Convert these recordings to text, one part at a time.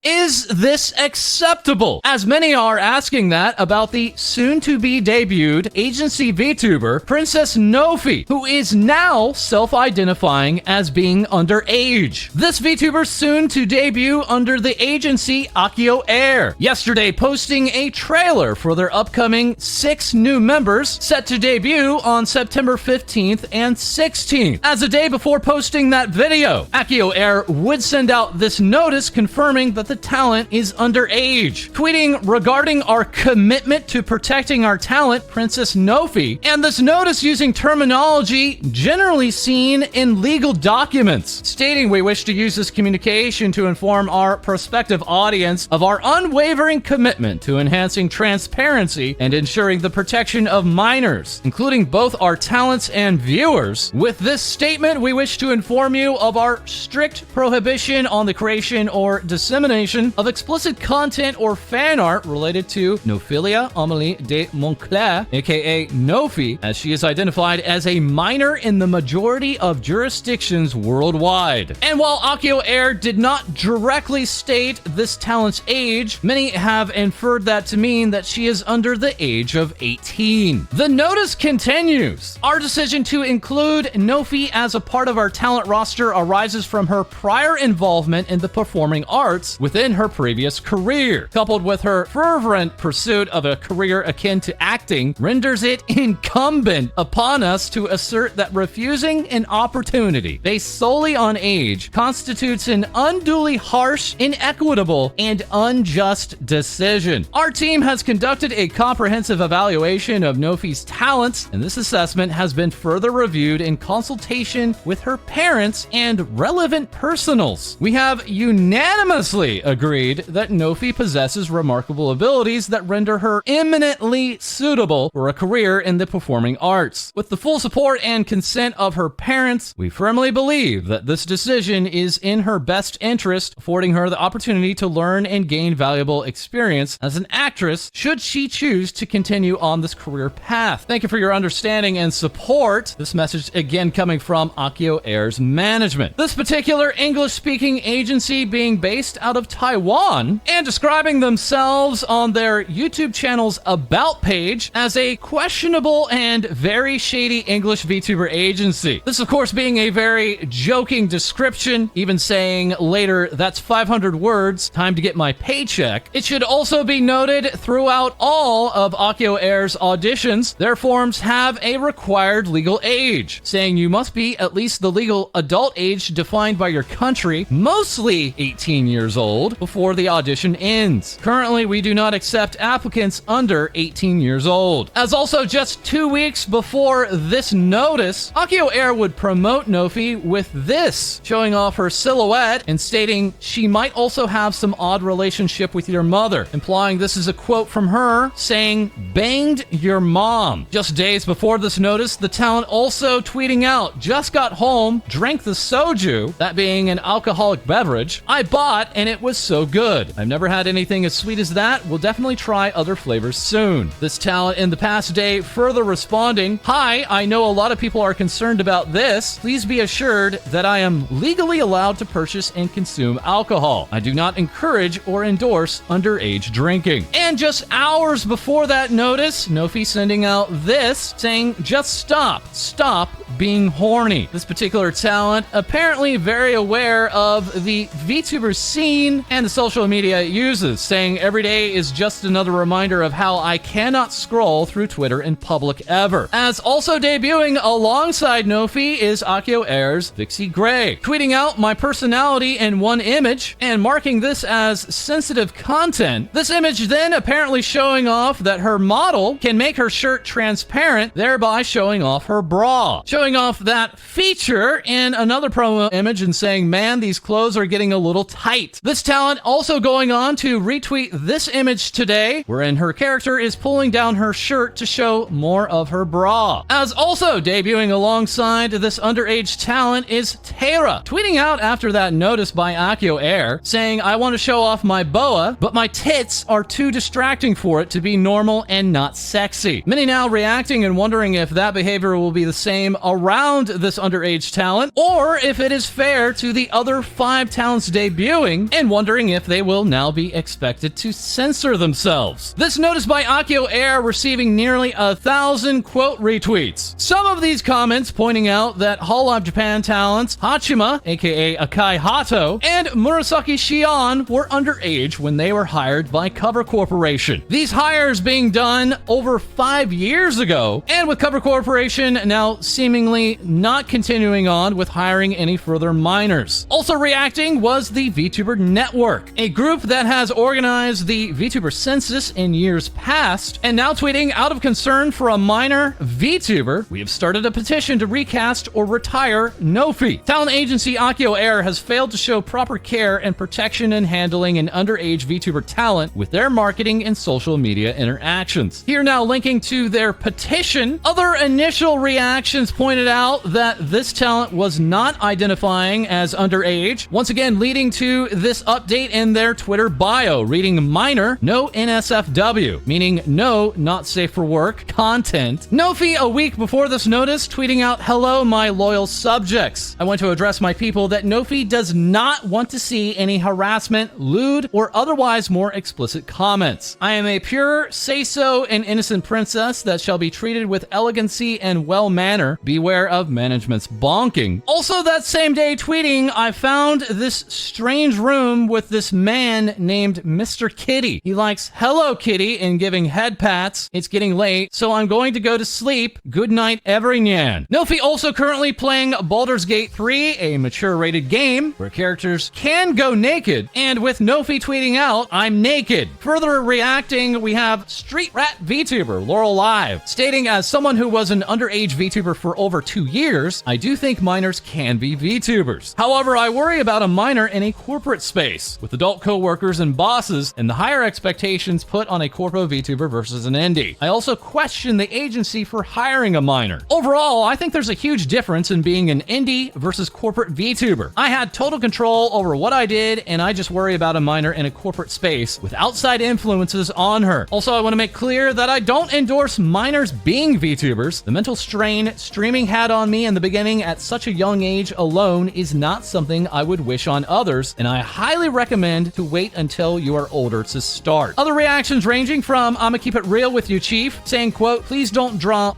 Is this acceptable? As many are asking that about the soon-to-be debuted agency VTuber, Princess Nophi, who is now self-identifying as being underage. This VTuber soon to debut under the agency AkioAir, yesterday posting a trailer for their upcoming 6 new members set to debut on September 15th and 16th. As a day before posting that video, AkioAir would send out this notice confirming that the talent is underage. Tweeting regarding our commitment to protecting our talent, Princess Nophi, and this notice using terminology generally seen in legal documents, stating we wish to use this communication to inform our prospective audience of our unwavering commitment to enhancing transparency and ensuring the protection of minors, including both our talents and viewers. With this statement, we wish to inform you of our strict prohibition on the creation or dissemination of explicit content or fan art related to Nophilia Amélie de Montclair, aka Nophi, as she is identified as a minor in the majority of jurisdictions worldwide. And while AkioAir did not directly state this talent's age, many have inferred that to mean that she is under the age of 18. The notice continues. Our decision to include Nophi as a part of our talent roster arises from her prior involvement in the performing arts within her previous career, coupled with her fervent pursuit of a career akin to acting, renders it incumbent upon us to assert that refusing an opportunity based solely on age constitutes an unduly harsh, inequitable, and unjust decision. Our team has conducted a comprehensive evaluation of Nophi's talents, and this assessment has been further reviewed in consultation with her parents and relevant personals. We have unanimously agreed that Nophi possesses remarkable abilities that render her eminently suitable for a career in the performing arts. With the full support and consent of her parents, we firmly believe that this decision is in her best interest, affording her the opportunity to learn and gain valuable experience as an actress should she choose to continue on this career path. Thank you for your understanding and support. This message again coming from AkioAir's management. This particular English-speaking agency being based out of Taiwan and describing themselves on their YouTube channel's About page as a questionable and very shady English VTuber agency. This, of course, being a very joking description, even saying later, that's 500 words, time to get my paycheck. It should also be noted throughout all of AkioAir's auditions, their forms have a required legal age, saying you must be at least the legal adult age defined by your country, mostly 18 years old, before the audition ends. Currently, we do not accept applicants under 18 years old. As also just 2 weeks before this notice, AkioAir would promote Nophi with this, showing off her silhouette and stating she might also have some odd relationship with your mother, implying this is a quote from her saying, "Banged your mom." Just days before this notice, the talent also tweeting out, "Just got home, drank the soju," that being an alcoholic beverage, "I bought and it was so good. I've never had anything as sweet as that. We'll definitely try other flavors soon." This talent in the past day further responding, "Hi, I know a lot of people are concerned about this. Please be assured that I am legally allowed to purchase and consume alcohol. I do not encourage or endorse underage drinking." And just hours before that notice, Nophi sending out this, saying, "Just stop being horny." This particular talent apparently very aware of the VTuber scene and the social media it uses, saying every day is just another reminder of how I cannot scroll through Twitter in public ever. As also debuting alongside Nophi is AkioAir's Vixie Gray, tweeting out my personality in one image and marking this as sensitive content. This image then apparently showing off that her model can make her shirt transparent, thereby showing off her bra. Showing off that feature in another promo image and saying, "Man, these clothes are getting a little tight." This talent also going on to retweet this image today, wherein her character is pulling down her shirt to show more of her bra. As also debuting alongside this underage talent is Tara, tweeting out after that notice by AkioAir, saying, "I want to show off my boa, but my tits are too distracting for it to be normal and not sexy." Many now reacting and wondering if that behavior will be the same around this underage talent, or if it is fair to the other 5 talents debuting, and wondering if they will now be expected to censor themselves. This notice by AkioAir receiving nearly 1,000 quote retweets. Some of these comments pointing out that Hololive Japan talents Hachima, aka Akai Hato, and Murasaki Shion were underage when they were hired by Cover Corporation. These hires being done over 5 years ago, and with Cover Corporation now seemingly not continuing on with hiring any further minors. Also reacting was the VTuber Network, a group that has organized the VTuber census in years past, and now tweeting, out of concern for a minor VTuber, we have started a petition to recast or retire Nophi. Talent agency AkioAir has failed to show proper care and protection in handling an underage VTuber talent with their marketing and social media interactions. Here now linking to their petition, other initial reactions pointed out that this talent was not identifying as underage, once again leading to this update in their Twitter bio, reading minor, no NSFW, meaning no not safe for work content. Nophi, a week before this notice, tweeting out, hello my loyal subjects. I want to address my people that Nophi does not want to see any harassment, lewd, or otherwise more explicit comments. I am a pure, say-so, and innocent princess that shall be treated with elegancy and well manner. Beware of management's bonking. Also that same day tweeting, I found this strange room with this man named Mr. Kitty. He likes Hello Kitty and giving head pats. It's getting late, so I'm going to go to sleep. Good night, everynyan. Nophi also currently playing Baldur's Gate 3, a mature rated game where characters can go naked, and with Nophi tweeting out, I'm naked. Further reacting, we have Street Rat VTuber Hololive, stating, as someone who was an underage VTuber for over 2 years, I do think minors can be VTubers. However, I worry about a minor in a corporate space, with adult co-workers and bosses, and the higher expectations put on a corpo VTuber versus an indie. I also question the agency for hiring a minor. Overall, I think there's a huge difference in being an indie versus corporate VTuber. I had total control over what I did, and I just worry about a minor in a corporate space with outside influences on her. Also, I want to make clear that I don't endorse minors being VTubers. The mental strain streaming had on me in the beginning at such a young age alone is not something I would wish on others, and I highly recommend to wait until you are older to start. Other reactions ranging from, I'ma keep it real with you, Chief, saying, quote, please don't draw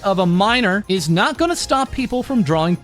of a minor is not going to stop people from drawing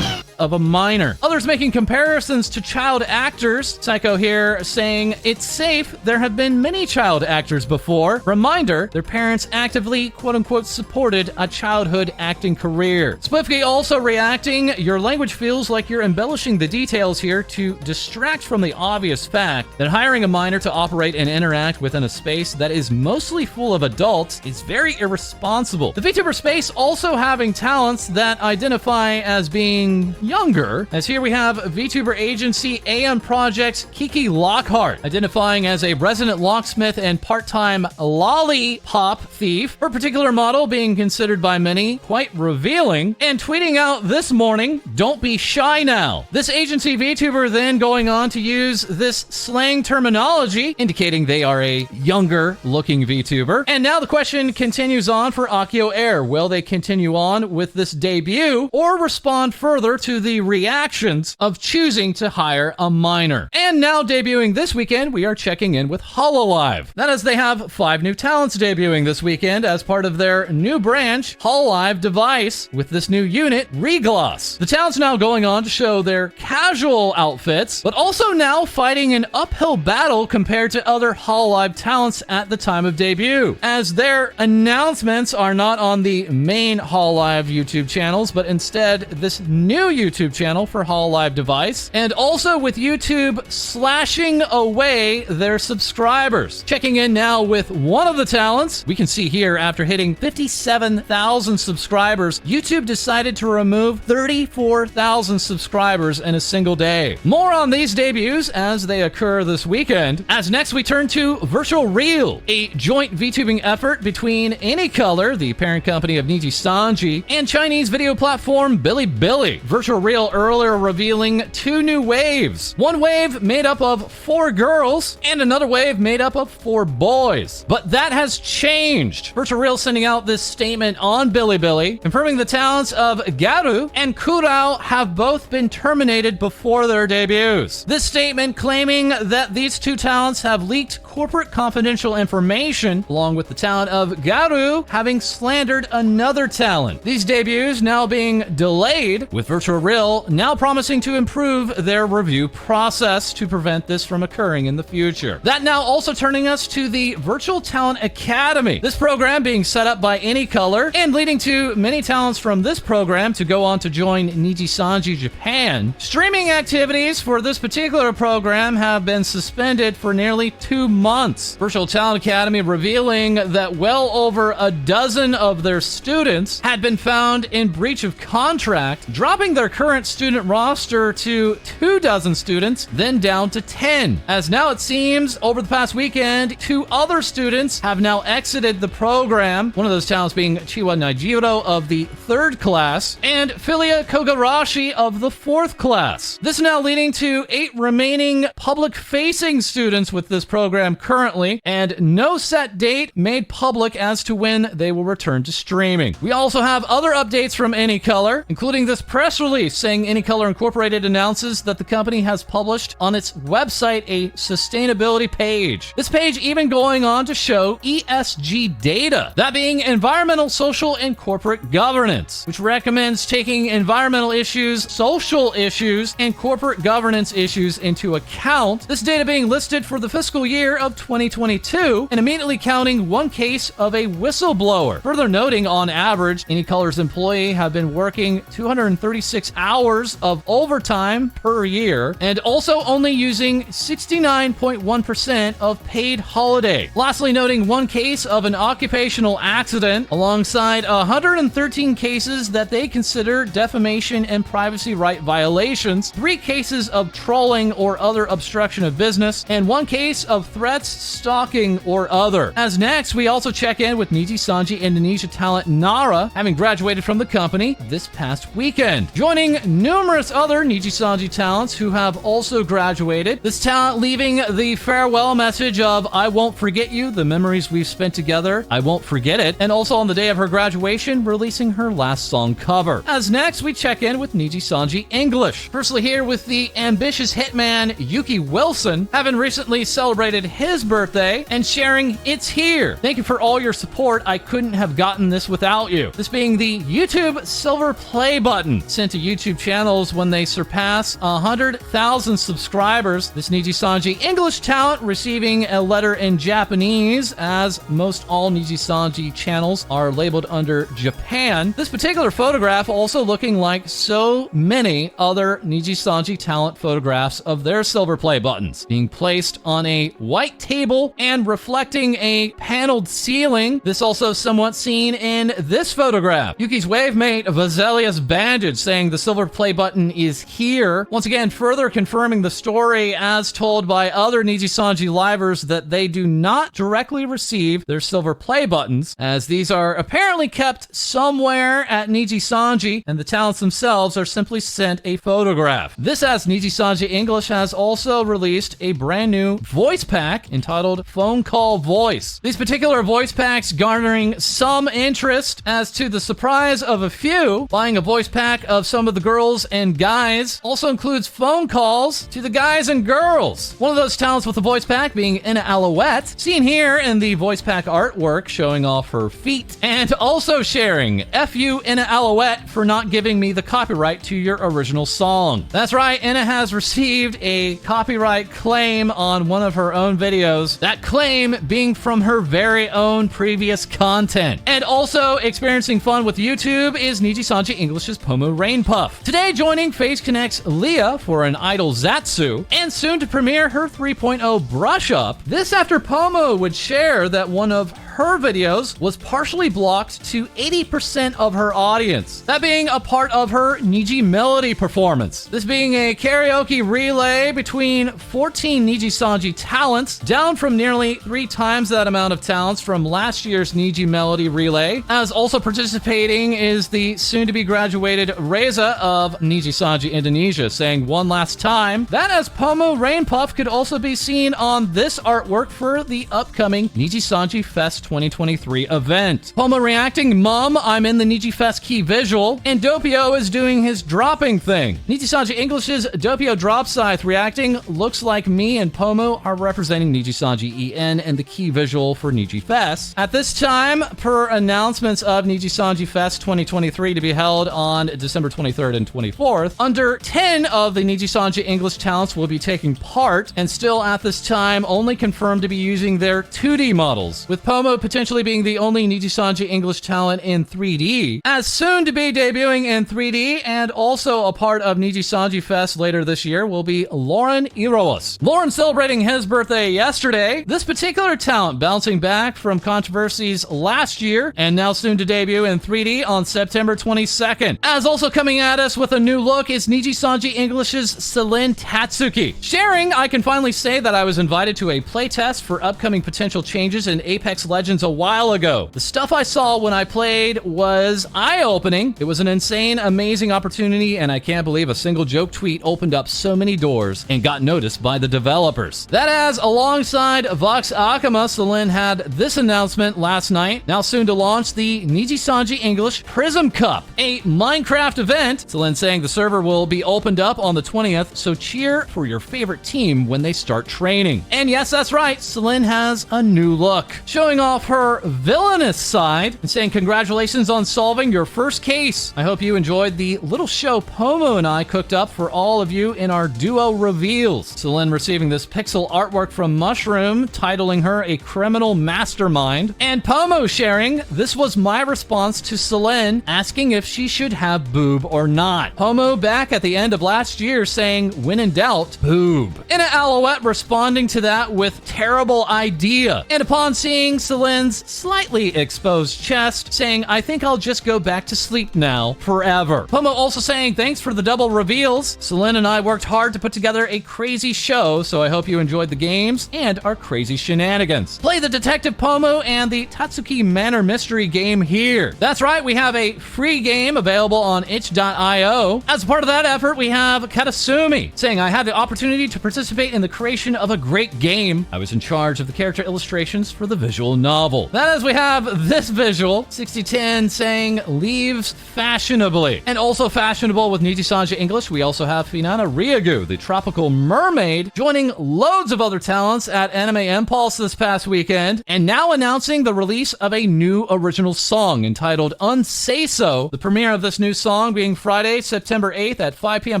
of a minor. Others making comparisons to child actors. Psycho here saying, it's safe, there have been many child actors before. Reminder, their parents actively, quote-unquote, supported a childhood acting career. Splifky also reacting, your language feels like you're embellishing the details here to distract from the obvious fact that hiring a minor to operate and interact within a space that is mostly full of adults is very irresponsible. The VTuber space also having talents that identify as being younger, as here we have VTuber agency AM Project's Kiki Lockhart, identifying as a resident locksmith and part-time lollipop thief, her particular model being considered by many quite revealing, and tweeting out this morning, don't be shy now. This agency VTuber then going on to use this slang terminology, indicating they are a younger looking VTuber. And now the question continues on for AkioAir. Will they continue on with this debut or respond further to the reactions of choosing to hire a minor? And now debuting this weekend, we are checking in with Hololive. That is, they have 5 new talents debuting this weekend as part of their new branch, Hololive Device, with this new unit, Regloss. The talents now going on to show their casual outfits, but also now fighting an uphill battle compared to other Hololive talents at the time of debut, as their announcements are not on the main Hololive YouTube channels, but instead this new YouTube channel for Hololive Device, and also with YouTube slashing away their subscribers. Checking in now with one of the talents, we can see here after hitting 57,000 subscribers, YouTube decided to remove 34,000 subscribers in a single day. More on these debuts as they occur this weekend, as next we turn to VirtuaReal, a joint VTubing effort between ANYCOLOR, the parent company of Nijisanji, and Chinese video platform Bilibili. VirtuaReal VirtuaReal earlier revealing 2 new waves. One wave made up of 4 girls, and another wave made up of 4 boys. But that has changed. VirtuaReal sending out this statement on Bilibili, confirming the talents of Garu and Kurao have both been terminated before their debuts. This statement claiming that these 2 talents have leaked corporate confidential information, along with the talent of Garu having slandered another talent. These debuts now being delayed, with VirtuaReal now promising to improve their review process to prevent this from occurring in the future. That now also turning us to the Virtual Talent Academy. This program being set up by ANYCOLOR and leading to many talents from this program to go on to join Nijisanji Japan. Streaming activities for this particular program have been suspended for nearly 2 months. Virtual Talent Academy revealing that well over a dozen of their students had been found in breach of contract, dropping their current student roster to 24 students, then down to 10. As now it seems, over the past weekend, 2 other students have now exited the program, one of those talents being Chiwa Naijiro of the 3rd class, and Philia Kogarashi of the 4th class. This now leading to 8 remaining public-facing students with this program currently, and no set date made public as to when they will return to streaming. We also have other updates from ANYCOLOR, including this press release saying ANYCOLOR Incorporated announces that the company has published on its website a sustainability page. This page even going on to show ESG data, that being environmental, social, and corporate governance, which recommends taking environmental issues, social issues, and corporate governance issues into account. This data being listed for the fiscal year of 2022 and immediately counting 1 case of a whistleblower. Further noting, on average, ANYCOLOR's employee have been working 236 hours of overtime per year and also only using 69.1% of paid holiday. Lastly, noting 1 case of an occupational accident alongside 113 cases that they consider defamation and privacy right violations, 3 cases of trolling or other obstruction of business, and 1 case of threats, stalking, or other. As next, we also check in with Nijisanji Indonesia talent Nara, having graduated from the company this past weekend, joining numerous other Nijisanji talents who have also graduated. This talent leaving the farewell message of "I won't forget you, the memories we've spent together, I won't forget it," and also on the day of her graduation, releasing her last song cover. As next, we check in with Nijisanji English. Firstly here with the ambitious hitman Yuki Wilson, having recently celebrated his birthday and sharing "It's here. Thank you for all your support. I couldn't have gotten this without you." This being the YouTube silver play button sent to YouTube channels when they surpass 100,000 subscribers. This Nijisanji English talent receiving a letter in Japanese, as most all Nijisanji channels are labeled under Japan. This particular photograph also looking like so many other Nijisanji talent photographs of their silver play buttons, being placed on a white table and reflecting a paneled ceiling. This also somewhat seen in this photograph. Yuki's wave mate Vasilius Bandage saying the silver play button is here. Once again, further confirming the story as told by other Nijisanji livers that they do not directly receive their silver play buttons, as these are apparently kept somewhere at Nijisanji, and the talents themselves are simply sent a photograph. This, as Nijisanji English has also released a brand new voice pack entitled Phone Call Voice. These particular voice packs garnering some interest, as to the surprise of a few, buying a voice pack of some of the girls and guys also includes phone calls to the guys and girls. One of those talents with the voice pack being Enna Allouette, seen here in the voice pack artwork showing off her feet, and also sharing "F you, Enna Allouette, for not giving me the copyright to your original song." That's right, Enna has received a copyright claim on one of her own videos, that claim being from her very own previous content. And also experiencing fun with YouTube is Nijisanji English's Pomu Rainpuff, today joining FaZe Connect's Leah for an Idol Zatsu, and soon to premiere her 3.0 brush up. This after Pomu would share that one of her videos was partially blocked to 80% of her audience. That being a part of her Niji Melody performance. This being a karaoke relay between 14 Nijisanji talents, down from nearly 3 times that amount of talents from last year's Niji Melody relay. As also participating is the soon-to-be graduated Reza of Nijisanji Indonesia, saying one last time that as Pomu Rainpuff could also be seen on this artwork for the upcoming Nijisanji Fest 2023 event. Pomu reacting, "Mom, I'm in the NijiFes key visual," and Doppio is doing his dropping thing. Nijisanji English's Doppio Drop Scythe reacting, "Looks like me and Pomu are representing Nijisanji EN and the key visual for NijiFes." At this time, per announcements of Nijisanji Fest 2023 to be held on December 23rd and 24th, under 10 of the Nijisanji English talents will be taking part, and still at this time only confirmed to be using their 2D models, with Pomu potentially being the only Nijisanji English talent in 3D, as soon to be debuting in 3D and also a part of Nijisanji Fest later this year will be Lauren Iroas. Lauren celebrating his birthday yesterday. This particular talent bouncing back from controversies last year and now soon to debut in 3D on September 22nd. As also coming at us with a new look is Nijisanji English's Selen Tatsuki. Sharing, "I can finally say that I was invited to a playtest for upcoming potential changes in Apex Legends a while ago. The stuff I saw when I played was eye-opening. It was an insane, amazing opportunity, and I can't believe a single joke tweet opened up so many doors and got noticed by the developers." That as alongside Vox Akama, Selen had this announcement last night, now soon to launch the Nijisanji English Prism Cup, a Minecraft event. Selen saying the server will be opened up on the 20th, so cheer for your favorite team when they start training. And yes, that's right, Selen has a new look, showing off her villainous side and saying congratulations on solving your first case. I hope you enjoyed the little show Pomu and I cooked up for all of you in our duo reveals. Selen receiving this pixel artwork from Mushroom, titling her a criminal mastermind. And Pomu sharing, "This was my response to Selen asking if she should have boob or not." Pomu back at the end of last year saying, "When in doubt, boob." And Allouette responding to that with "terrible idea." And upon seeing Selen's slightly exposed chest, saying, "I think I'll just go back to sleep now, forever." Pomu also saying, "Thanks for the double reveals. Selen and I worked hard to put together a crazy show, so I hope you enjoyed the games and our crazy shenanigans. Play the Detective Pomu and the Tatsuki Manor Mystery game here." That's right, we have a free game available on itch.io. As part of that effort, we have Katasumi saying, "I had the opportunity to participate in the creation of a great game. I was in charge of the character illustrations for the visual novel." That is, we have this visual, 6010 saying, "Leaves fashionably." And also fashionable with Nijisanji English, we also have Finana Ryugu, the tropical mermaid, joining loads of other talents at Anime Impulse this past weekend, and now announcing the release of a new original song entitled Unsay So, the premiere of this new song being Friday, September 8th at 5 p.m.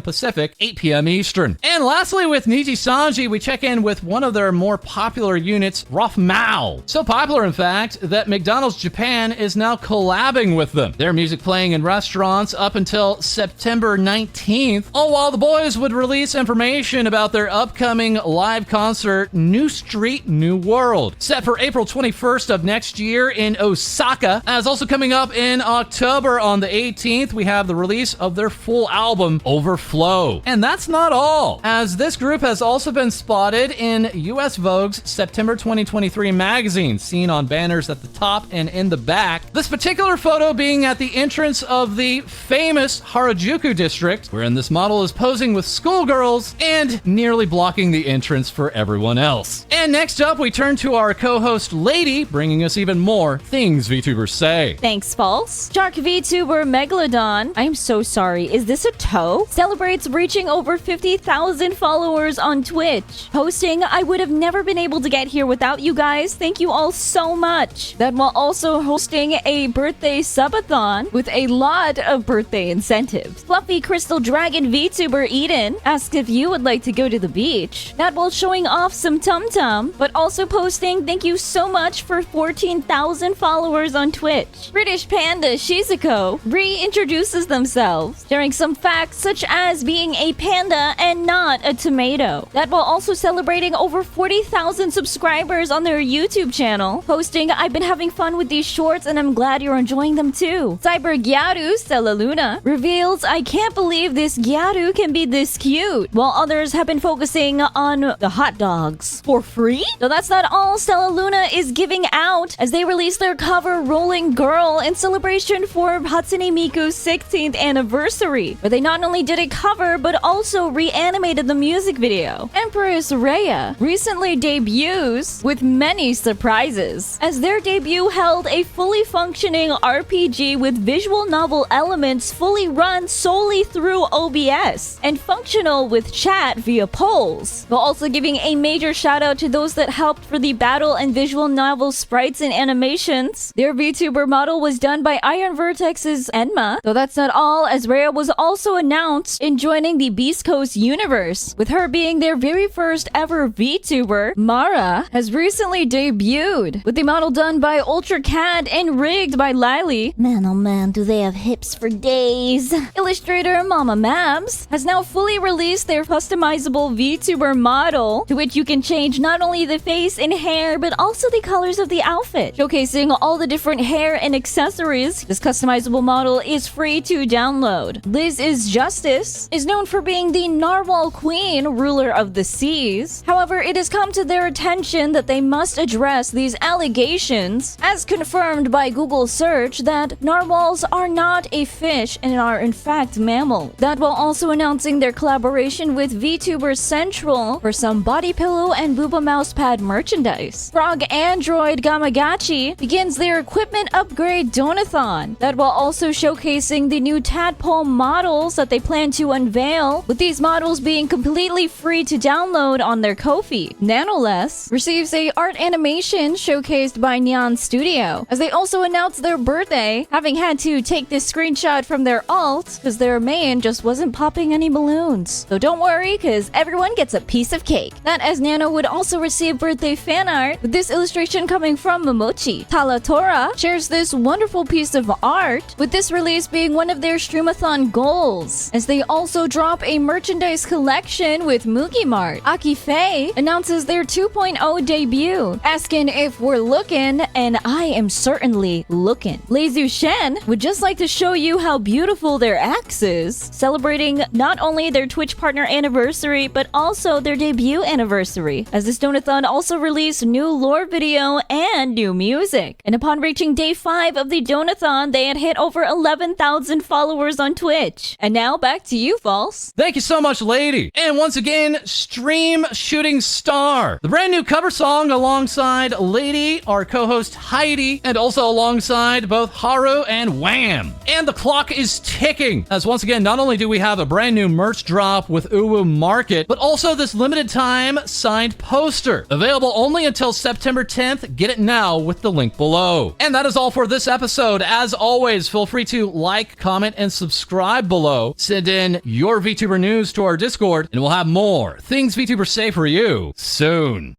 Pacific, 8 p.m. Eastern. And lastly, with Nijisanji, we check in with one of their more popular units, ROF-MAO. So popular, in fact, that McDonald's Japan is now collabing with them. Their music playing in restaurants up until September 19th, all while the boys would release information about their upcoming live concert, New Street, New World, set for April 21st of next year in Osaka. As also coming up in October on the 18th, we have the release of their full album, Overflow. And that's not all, as this group has also been spotted in US Vogue's September 2023 magazine, seen on banners at the top and in the back. This particular photo being at the entrance of the famous Harajuku district, wherein this model is posing with schoolgirls and nearly blocking the entrance for everyone else. And next up, we turn to our co-host Lae-Dee, bringing us even more things VTubers say. Thanks, False. Shark VTuber Megalodon, I'm so sorry, is this a toe? Celebrates reaching over 50,000 followers on Twitch. Posting, "I would have never been able to get here without you guys. Thank you all so much." That while also hosting a birthday subathon with a lot of birthday incentives. Fluffy Crystal Dragon VTuber Eden asked if you would like to go to the beach. That while showing off some tum-tum, but also posting, "Thank you so much for 14,000 followers on Twitch." British Panda Shizuko reintroduces themselves, sharing some facts such as being a panda and not a tomato. That while also celebrating over 40,000 subscribers on their YouTube channel, posting, I've been having fun with these shorts and I'm glad you're enjoying them too. Cyber Gyaru Stella Luna reveals, I can't believe this Gyaru can be this cute, while others have been focusing on the hot dogs. For free? So that's not all Stella Luna is giving out as they release their cover Rolling Girl in celebration for Hatsune Miku's 16th anniversary, where they not only did a cover but also reanimated the music video. Empress Rhea recently debuts with many surprises, as their debut held a fully functioning RPG with visual novel elements fully run solely through OBS and functional with chat via polls, while also giving a major shout out to those that helped for the battle and visual novel sprites and animations. Their VTuber model was done by Iron Vertex's Enna, though that's not all, as Rhea was also announced in joining the Beast Coast universe, with her being their very first ever VTuber. Mara has recently debuted with the model done by Ultra Cat and rigged by Lae-Dee. Man, oh man, do they have hips for days. Illustrator Mama Mabs has now fully released their customizable VTuber model, to which you can change not only the face and hair, but also the colors of the outfit, showcasing all the different hair and accessories. This customizable model is free to download. Liz is Justice is known for being the Narwhal Queen, ruler of the seas. However, it has come to their attention that they must address these allegations, as confirmed by Google search, that narwhals are not a fish and are in fact mammal. That while also announcing their collaboration with VTubers Central for some body pillow and booba mousepad merchandise. Frog Android Gamagachi begins their equipment upgrade donathon, that while also showcasing the new tadpole models that they plan to unveil, with these models being completely free to download on their Ko-fi. Nanoless receives a art animation showcased by Neon Studio, as they also announced their birthday, having had to take this screenshot from their alt because their main just wasn't popping any balloons. So don't worry, because everyone gets a piece of cake. That as Nano would also receive birthday fan art, with this illustration coming from Momochi. Talatora shares this wonderful piece of art, with this release being one of their streamathon goals, as they also drop a merchandise collection with Mugi Mart. AkioAir announces their 2.0 debut, asking if we're looking, and I am certainly looking. Leizu Shen would just like to show you how beautiful their axe is, celebrating not only their Twitch partner anniversary, but also their debut anniversary, as this donathon also released new lore video and new music. And upon reaching day 5 of the donathon, they had hit over 11,000 followers on Twitch. And now back to you, False. Thank you so much, Lae-Dee. And once again, Stream Shooting Star, the brand new cover song alongside Lae-Dee, our co-host Heidi, and also alongside both Haru and Wham. And the clock is ticking, as once again, not only do we have a brand new merch drop with Uwu Market, but also this limited time signed poster, available only until September 10th. Get it now with the link below. And that is all for this episode. As always, feel free to like, comment, and subscribe below. Send in your VTuber news to our Discord, and we'll have more things VTubers say for you soon.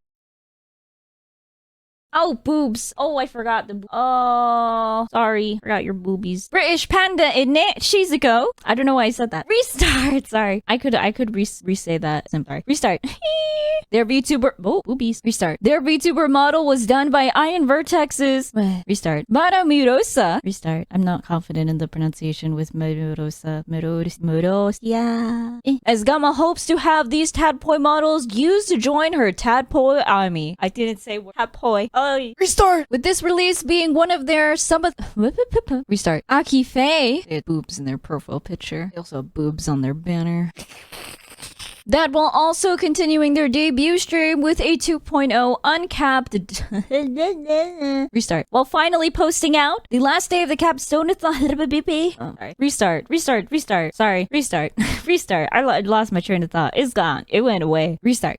Oh, boobs. Oh, I forgot the oh, sorry. Forgot your boobies. British Panda in it. Shizuko. I don't know why I said that. Restart. Sorry. I could re-say that. I'm sorry. Restart. Their VTuber. Oh, boobies. Restart. Their VTuber model was done by Iron Vertex's. Restart. Maramurosa. Restart. I'm not confident in the pronunciation with Maramurosa. Yeah. As Gamma hopes to have these tadpole models used to join her tadpole army. I didn't say tadpole. Restart! With this release being one of their Restart. AkioAir. They had boobs in their profile picture. They also have boobs on their banner. That while also continuing their debut stream with a 2.0 uncapped Restart. While finally posting out the last day of the capstoneathon. Oh, sorry. Restart. Sorry. Restart. I lost my train of thought. It's gone. It went away. Restart.